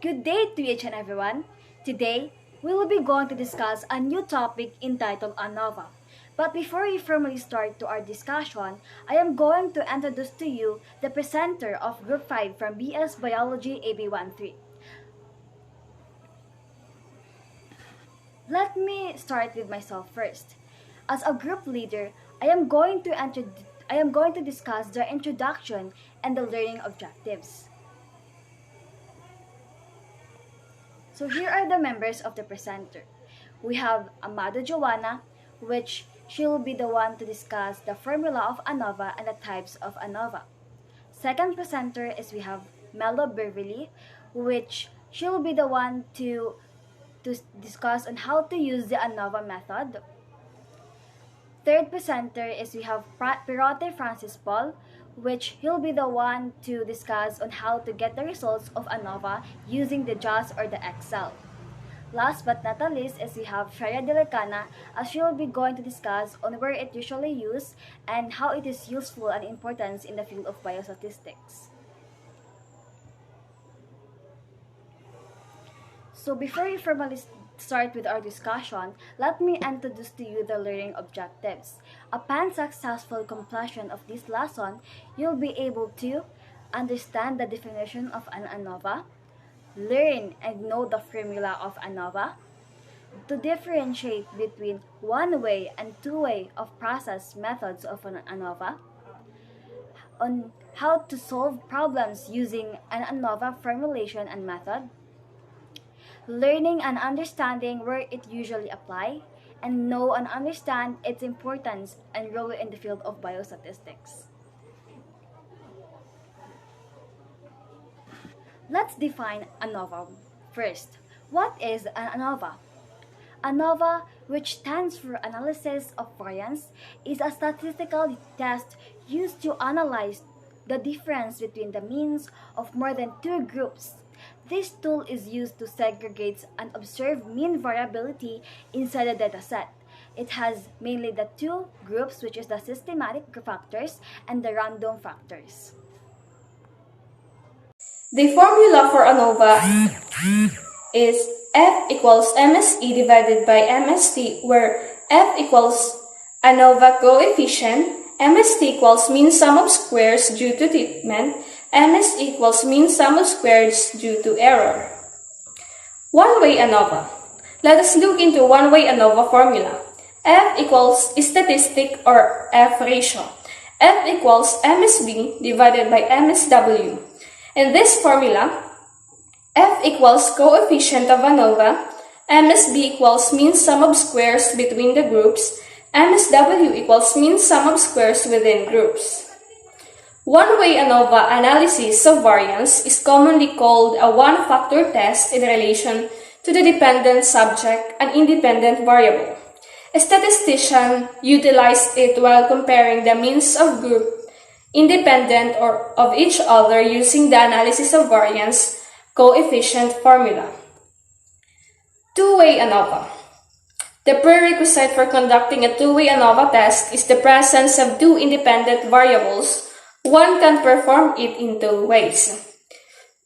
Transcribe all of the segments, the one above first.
Good day to each and everyone. Today, we will be going to discuss a new topic entitled Anova. But before we formally start to our discussion, I am going to introduce to you the presenter of Group 5 from BS Biology AB13. Let me start with myself first. As a group leader, I am going to discuss the introduction and the learning objectives. So here are the members of the presenter. We have Amado Joanna, which she will be the one to discuss the formula of ANOVA and the types of ANOVA. Second presenter is we have Melo Beverly, which she will be the one to discuss on how to use the ANOVA method. Third presenter is we have Pirote Francis Paul, which he'll be the one to discuss on how to get the results of ANOVA using the JAWS or the Excel. Last but not the least is we have Freya Delecana, as she will be going to discuss on where it usually used and how it is useful and important in the field of biostatistics. So before we formally start with our discussion, let me introduce to you the learning objectives. Upon successful completion of this lesson, you'll be able to understand the definition of an ANOVA, learn and know the formula of ANOVA, to differentiate between one-way and two-way of process methods of an ANOVA, on how to solve problems using an ANOVA formulation and method, learning and understanding where it usually applies, and know and understand its importance and role in the field of biostatistics. Let's define ANOVA. First, what is an ANOVA? ANOVA, which stands for Analysis of Variance, is a statistical test used to analyze the difference between the means of more than two groups. This tool is used to segregate and observe mean variability inside a dataset. It has mainly the two groups, which is the systematic factors and the random factors. The formula for ANOVA is F equals MSE divided by MST, where F equals ANOVA coefficient, MST equals mean sum of squares due to treatment, MS equals mean sum of squares due to error. One-way ANOVA. Let us look into one-way ANOVA formula. F equals statistic or F ratio. F equals MSB divided by MSW. In this formula, F equals coefficient of ANOVA, MSB equals mean sum of squares between the groups, MSW equals mean sum of squares within groups. One-way ANOVA analysis of variance is commonly called a one-factor test in relation to the dependent subject and independent variable. A statistician utilizes it while comparing the means of group independent or of each other using the analysis of variance coefficient formula. Two-way ANOVA. The prerequisite for conducting a two-way ANOVA test is the presence of two independent variables. One can perform it in two ways.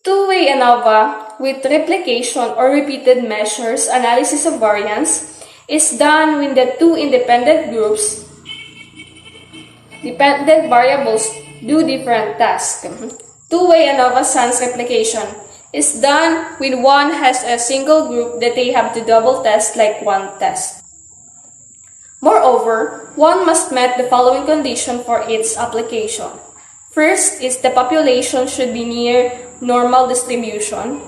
Two-way ANOVA with replication or repeated measures analysis of variance is done when the two independent groups, dependent variables, do different tasks. Two-way ANOVA sans replication is done when one has a single group that they have to double test like one test. Moreover, one must meet the following condition for its application. First is the population should be near normal distribution.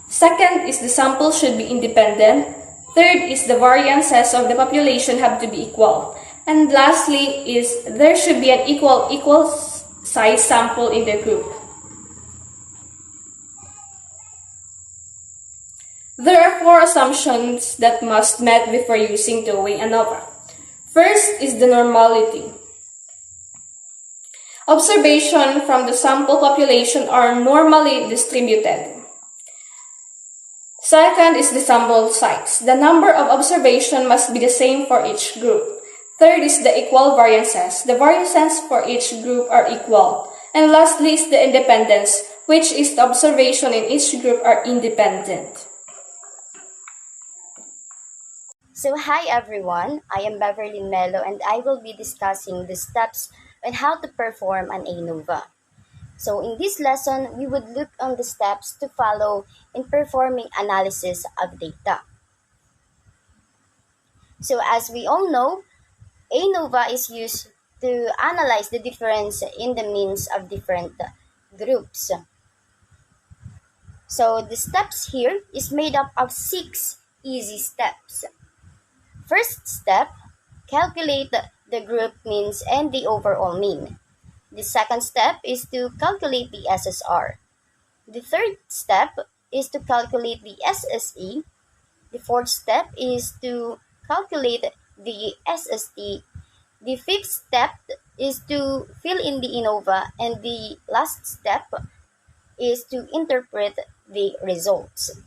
Second is the sample should be independent. Third is the variances of the population have to be equal. And lastly is there should be an equal size sample in the group. There are four assumptions that must met before using two-way ANOVA. First is the normality. Observation from the sample population are normally distributed. Second is the sample size. The number of observation must be the same for each group. Third is the equal variances. The variances for each group are equal. And lastly is the independence. which is the observation in each group are independent. So hi everyone, I am Beverly Mello and I will be discussing the steps on how to perform an Anova. So in this lesson, we would look on the steps to follow in performing analysis of data. So as we all know, Anova is used to analyze the difference in the means of different groups. So the steps here is made up of 6 easy steps. First step, calculate the group means and the overall mean. The second step is to calculate the SSR. The third step is to calculate the SSE. The fourth step is to calculate the SST. The fifth step is to fill in the ANOVA, and the last step is to interpret the results.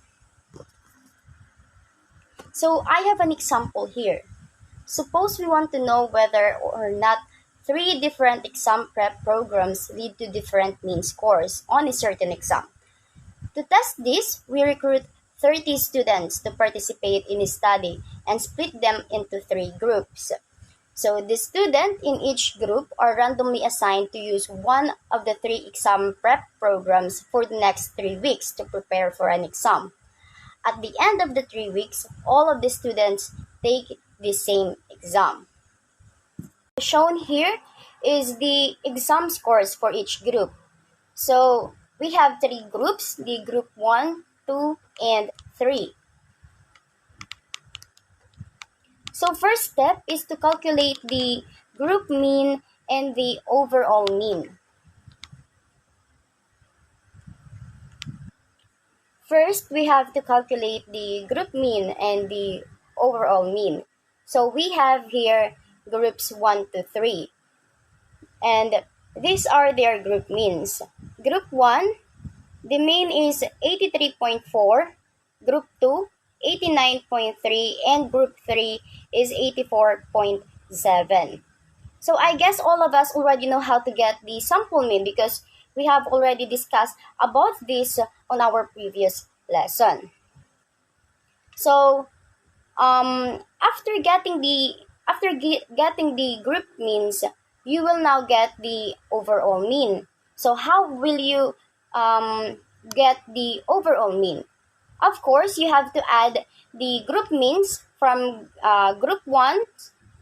So I have an example here. Suppose we want to know whether or not 3 different exam prep programs lead to different mean scores on a certain exam. To test this, we recruit 30 students to participate in a study and split them into 3 groups. So the students in each group are randomly assigned to use one of the 3 exam prep programs for the next 3 weeks to prepare for an exam. At the end of the 3 weeks, all of the students take the same exam. Shown here is the exam scores for each group. So we have 3 groups, the group 1, 2, and 3. So first step is to calculate the group mean and the overall mean. First, we have to calculate the group mean and the overall mean. So we have here groups 1 to 3. And these are their group means. Group 1, the mean is 83.4. Group 2, 89.3. And group 3 is 84.7. So I guess all of us already know how to get the sample mean because we have already discussed about this on our previous lesson. So getting the group means, you will now get the overall mean. So how will you get the overall mean? Of course, you have to add the group means from group 1,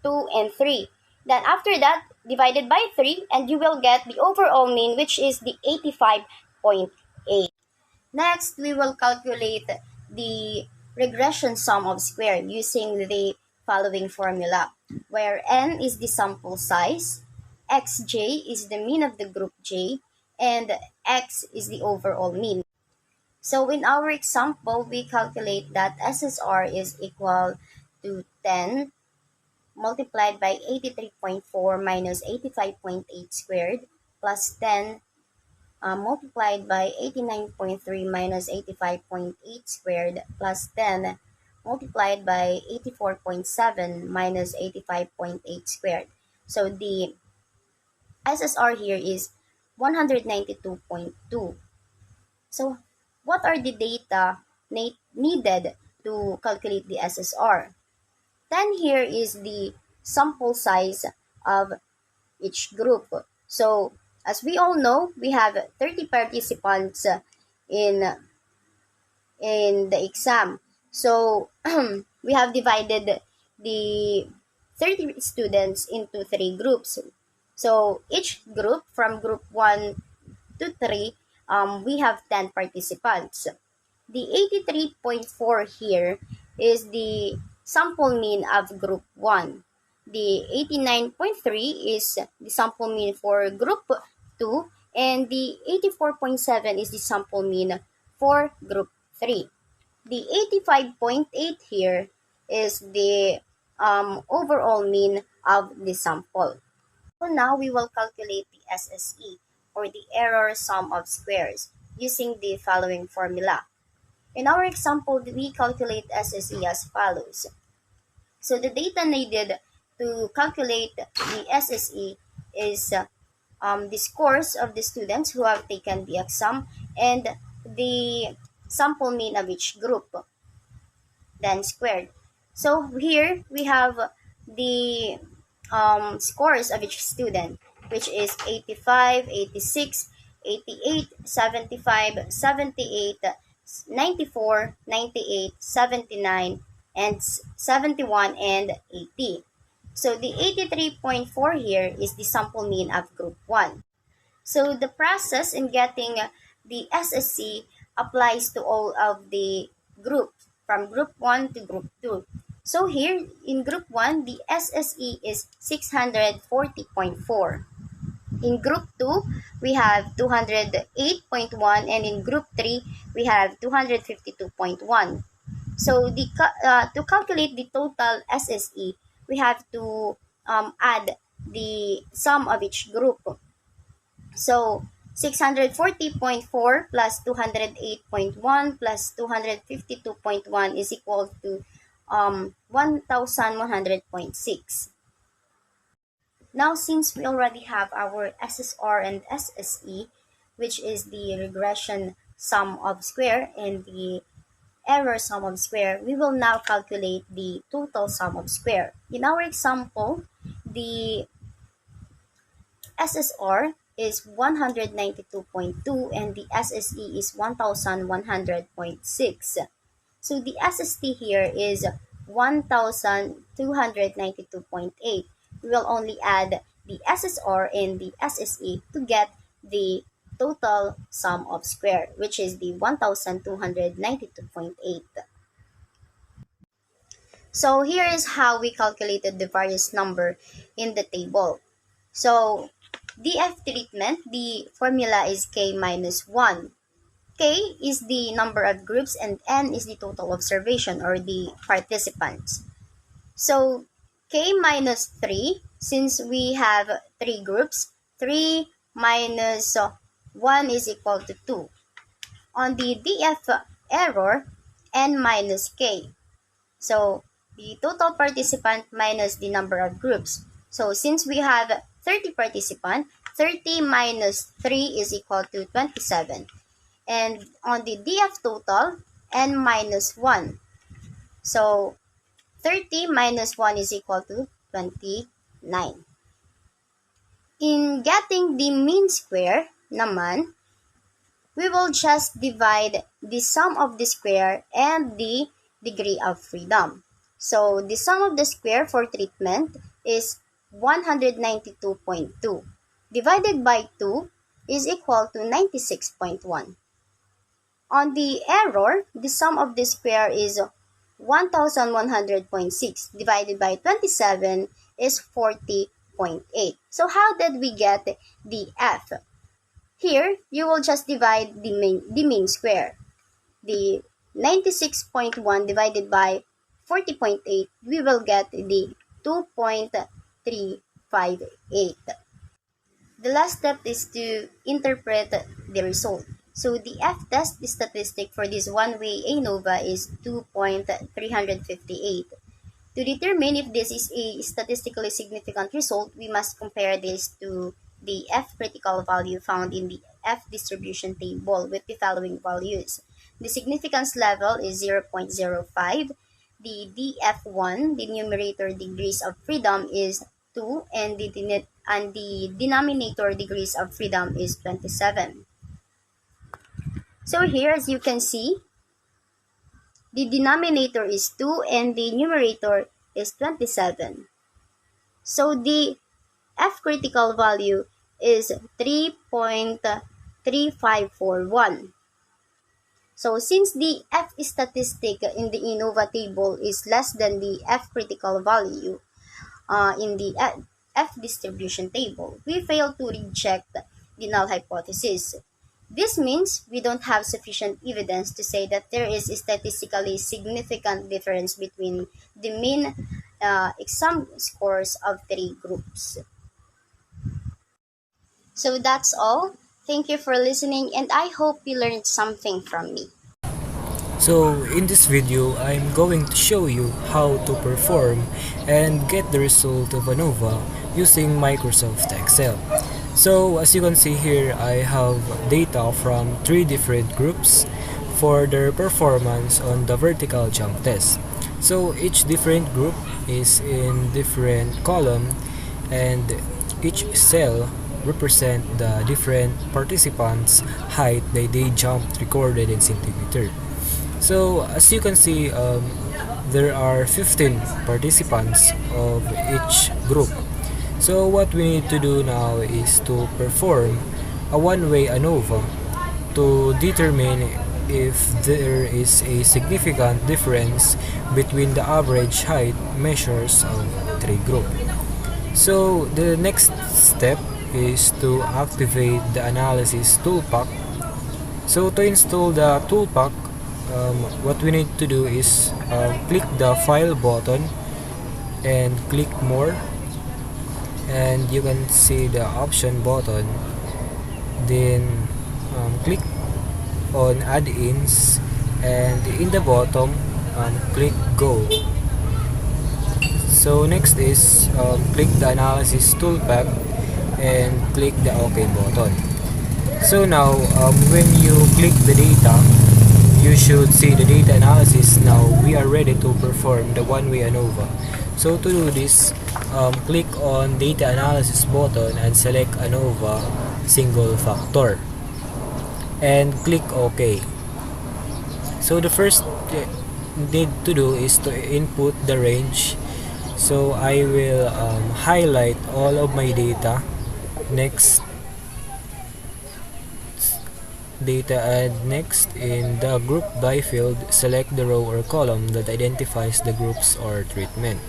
2, and 3. Then after that, divided by 3, and you will get the overall mean, which is the 85.8. Next, we will calculate the regression sum of square using the following formula, where n is the sample size, xj is the mean of the group j, and x is the overall mean. So in our example, we calculate that SSR is equal to 10 multiplied by 83.4 minus 85.8 squared plus 10 multiplied by 89.3 minus 85.8 squared plus 10 multiplied by 84.7 minus 85.8 squared. So the SSR here is 192.2. So what are the data needed to calculate the SSR? Then here is the sample size of each group. So as we all know, we have 30 participants in the exam. So we have divided the 30 students into 3 groups. So each group, from group 1 to 3, we have 10 participants. The 83.4 here is the sample mean of group 1. The 89.3 is the sample mean for group 2, and the 84.7 is the sample mean for group 3. The 85.8 here is the overall mean of the sample. So now we will calculate the SSE, or the error sum of squares, using the following formula. In our example, we calculate SSE as follows. So the data needed to calculate the SSE is the scores of the students who have taken the exam and the sample mean of each group, then squared. So here we have the scores of each student, which is 85, 86, 88, 75, 78, 94, 98, 79, and 71, and 80. So the 83.4 here is the sample mean of group 1. So the process in getting the SSC applies to all of the groups from group 1 to group 2. So here in group 1, the SSE is 640.4. In group 2, we have 208.1, and in group 3, we have 252.1. So to calculate the total SSE, we have to add the sum of each group. So 640.4 plus 208.1 plus 252.1 is equal to 1100.6. Now, since we already have our SSR and SSE, which is the regression sum of square and the error sum of square, we will now calculate the total sum of square. In our example, the SSR is 192.2 and the SSE is 1100.6. So the SST here is 1292.8. We will only add the SSR and the SSE to get the total sum of square, which is the 1292.8. So here is how we calculated the various number in the table. So DF treatment, the formula is K minus 1. K is the number of groups and N is the total observation or the participants. So K minus 3, since we have 3 groups, 3 minus 1 is equal to 2. On the DF error, N minus K. So the total participant minus the number of groups. So since we have 30 participants, 30 minus 3 is equal to 27. And on the DF total, N minus 1. So 30 minus 1 is equal to 29. In getting the mean square naman, we will just divide the sum of the square and the degree of freedom. So the sum of the square for treatment is 192.2 divided by 2 is equal to 96.1. On the error, the sum of the square is 1100.6 divided by 27 is 40.8. So how did we get the F? Here, you will just divide the mean square. The 96.1 divided by 40.8, we will get the 2.358. The last step is to interpret the result. So the F-test statistic for this one-way Anova is 2.358. To determine if this is a statistically significant result, we must compare this to the F-critical value found in the F-distribution table with the following values. The significance level is 0.05. The DF1, the numerator degrees of freedom, is 2, and the denominator degrees of freedom is 27. So here, as you can see, the denominator is 2 and the numerator is 27. So the F critical value is 3.3541. So since the F statistic in the Anova table is less than the F critical value in the F distribution table, we fail to reject the null hypothesis. This means we don't have sufficient evidence to say that there is a statistically significant difference between the mean exam scores of 3 groups. So that's all. Thank you for listening, and I hope you learned something from me. So in this video, I'm going to show you how to perform and get the result of Anova using Microsoft Excel. So as you can see here, I have data from 3 different groups for their performance on the vertical jump test. So each different group is in different column, and each cell represent the different participants' height that they jumped recorded in centimeter. So as you can see, there are 15 participants of each group. So what we need to do now is to perform a one-way ANOVA to determine if there is a significant difference between the average height measures of 3 groups. So the next step is to activate the analysis toolpack. So to install the toolpack, what we need to do is click the file button and click more, and you can see the option button, then click on add-ins, and in the bottom click go. So next is click the analysis toolpack and click the OK button. So now when you click the data, you should see the data analysis. Now we are ready to perform the one-way ANOVA. So to do this, click on data analysis button and select ANOVA single factor and click OK. So the first need to do is to input the range. So I will highlight all of my data. Next data, and next in the group by field, select the row or column that identifies the groups or treatment.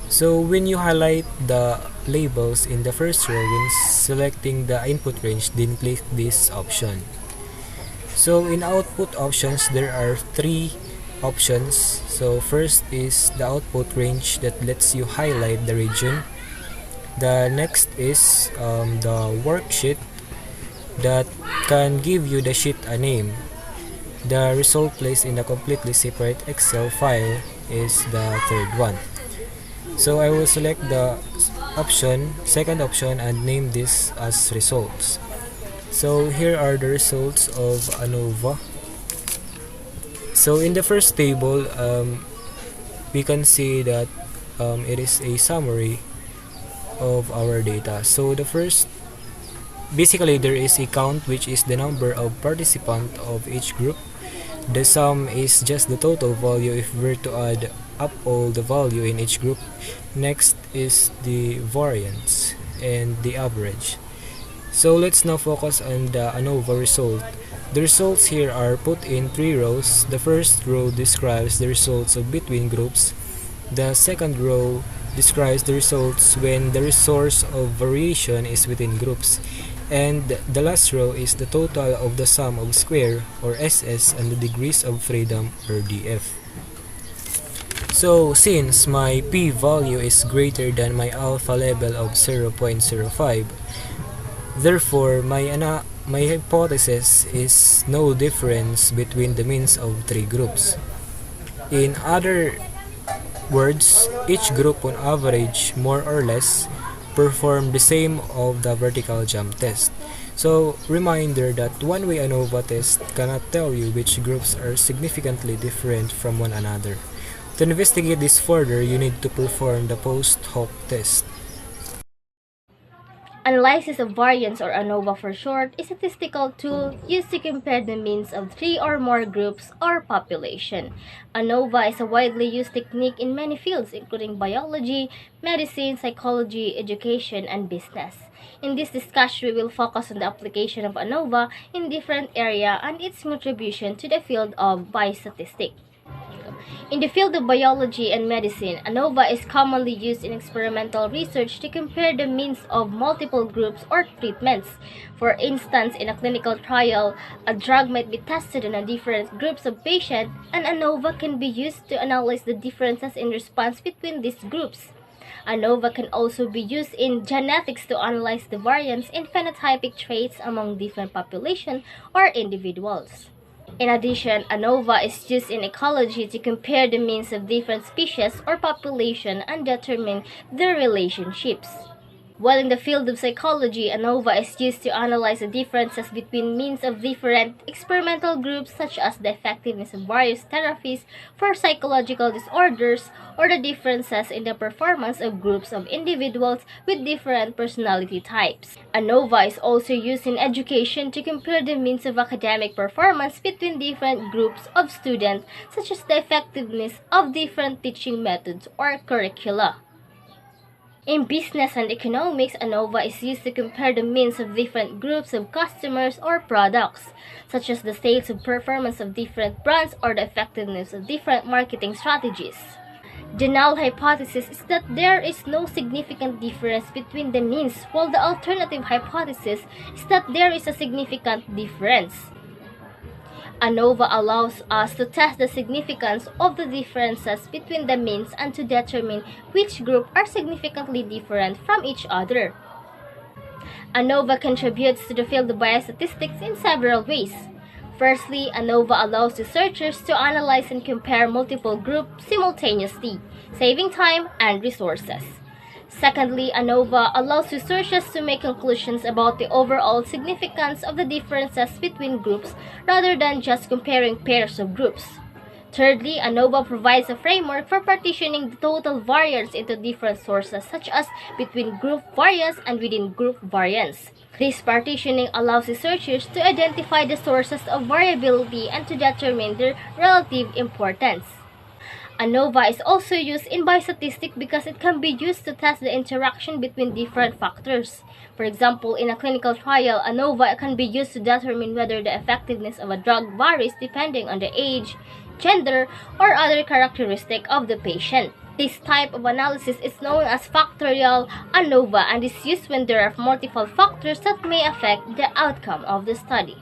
So when you highlight the labels in the first row when selecting the input range, then click this option. So in output options, there are 3 options. So first is the output range that lets you highlight the region. The next is the worksheet that can give you the sheet a name. The result placed in a completely separate Excel file is the third one. So I will select the second option, and name this as results. So here are the results of ANOVA. So in the first table, we can see that it is a summary of our data. So the first, basically there is a count, which is the number of participants of each group. The sum is just the total value if we were to add up all the value in each group. Next is the variance and the average. So let's now focus on the ANOVA result. The results here are put in 3 rows. The first row describes the results of between groups. The second row describes the results when the source of variation is within groups. And the last row is the total of the sum of square, or SS, and the degrees of freedom, or DF. So since my p-value is greater than my alpha level of 0.05, therefore my hypothesis is no difference between the means of 3 groups. In other words, each group on average, more or less, perform the same of the vertical jump test. So reminder that one-way ANOVA test cannot tell you which groups are significantly different from one another. To investigate this further, you need to perform the post hoc test. Analysis of variance, or ANOVA for short, is a statistical tool used to compare the means of 3 or more groups or population. ANOVA is a widely used technique in many fields, including biology, medicine, psychology, education, and business. In this discussion, we will focus on the application of ANOVA in different areas and its contribution to the field of biostatistics. In the field of biology and medicine, ANOVA is commonly used in experimental research to compare the means of multiple groups or treatments. For instance, in a clinical trial, a drug might be tested on different groups of patients, and ANOVA can be used to analyze the differences in response between these groups. ANOVA can also be used in genetics to analyze the variance in phenotypic traits among different populations or individuals. In addition, ANOVA is used in ecology to compare the means of different species or population and determine their relationships. While in the field of psychology, ANOVA is used to analyze the differences between means of different experimental groups, such as the effectiveness of various therapies for psychological disorders or the differences in the performance of groups of individuals with different personality types. ANOVA is also used in education to compare the means of academic performance between different groups of students, such as the effectiveness of different teaching methods or curricula. In business and economics, ANOVA is used to compare the means of different groups of customers or products, such as the sales of performance of different brands or the effectiveness of different marketing strategies. The null hypothesis is that there is no significant difference between the means, while the alternative hypothesis is that there is a significant difference. ANOVA allows us to test the significance of the differences between the means and to determine which group are significantly different from each other. ANOVA contributes to the field of biostatistics in several ways. Firstly, ANOVA allows researchers to analyze and compare multiple groups simultaneously, saving time and resources. Secondly, ANOVA allows researchers to make conclusions about the overall significance of the differences between groups rather than just comparing pairs of groups. Thirdly, ANOVA provides a framework for partitioning the total variance into different sources, such as between group variance and within group variance. This partitioning allows researchers to identify the sources of variability and to determine their relative importance. ANOVA is also used in biostatistics because it can be used to test the interaction between different factors. For example, in a clinical trial, ANOVA can be used to determine whether the effectiveness of a drug varies depending on the age, gender, or other characteristic of the patient. This type of analysis is known as factorial ANOVA and is used when there are multiple factors that may affect the outcome of the study.